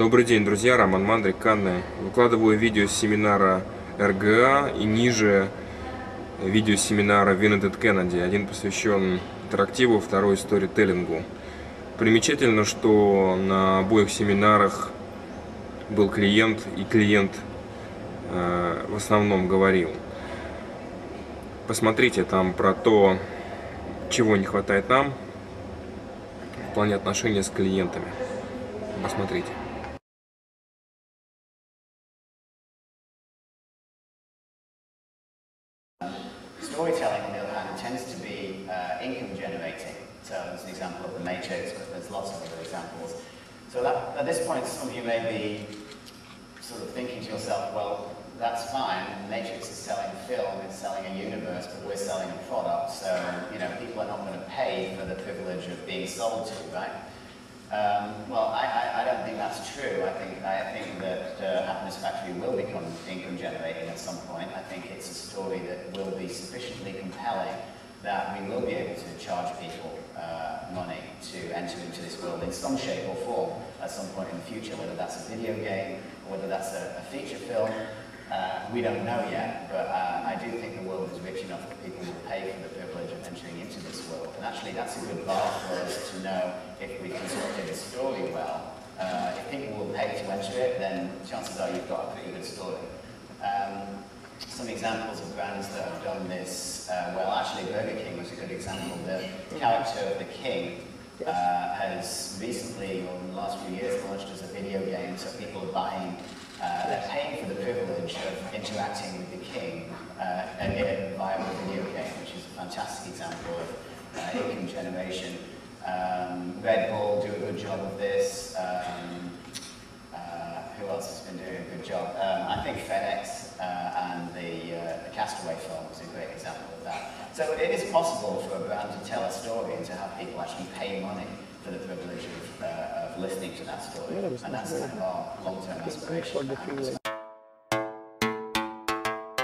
Добрый день, друзья, Роман Мандрик, Канны. Выкладываю видео с семинара РГА и ниже видео с семинара Виннетед Кеннеди. Один посвящен интерактиву, второй сторителлингу. Примечательно, что на обоих семинарах был клиент, и клиент в основном говорил. Посмотрите там про то, чего не хватает нам в плане отношения с клиентами. Посмотрите. Storytelling, on the other hand, tends to be income generating. So there's an example of the Matrix, but there's lots of other examples. So that, at this point, some of you may be sort of thinking to yourself, well, that's fine. Matrix is selling film, it's selling a universe, but we're selling a product. So, you know, people are not going to pay for the privilege of being sold to, right? Well, I don't think that's true. I think that Happiness Factory will become income generating at some point. I think it's a story that will be sufficiently compelling that we will be able to charge people money to enter into this world in some shape or form at some point in the future, whether that's a video game or whether that's a feature film. We don't know yet, but I do think the world is rich enough that people will pay for the privilege of entering into this world. And actually, that's a good bar for us to know if we constructed a story well. If people will pay to enter it, then chances are you've got a pretty good story. Some examples of brands that have done this, well, actually Burger King was a good example. The character of the king has recently, or in the last few years, launched as a video game, so people are buying. They're paying for the privilege of interacting with the king via a video game, which is a fantastic example of income generation. Red Bull do a good job of this. Who else has been doing a good job? I think FedEx and the Castaway film was a great example of that. So it is possible for a brand to tell a story and to have people actually pay money for the privilege of listening to that story, and that's kind of our long-term aspiration.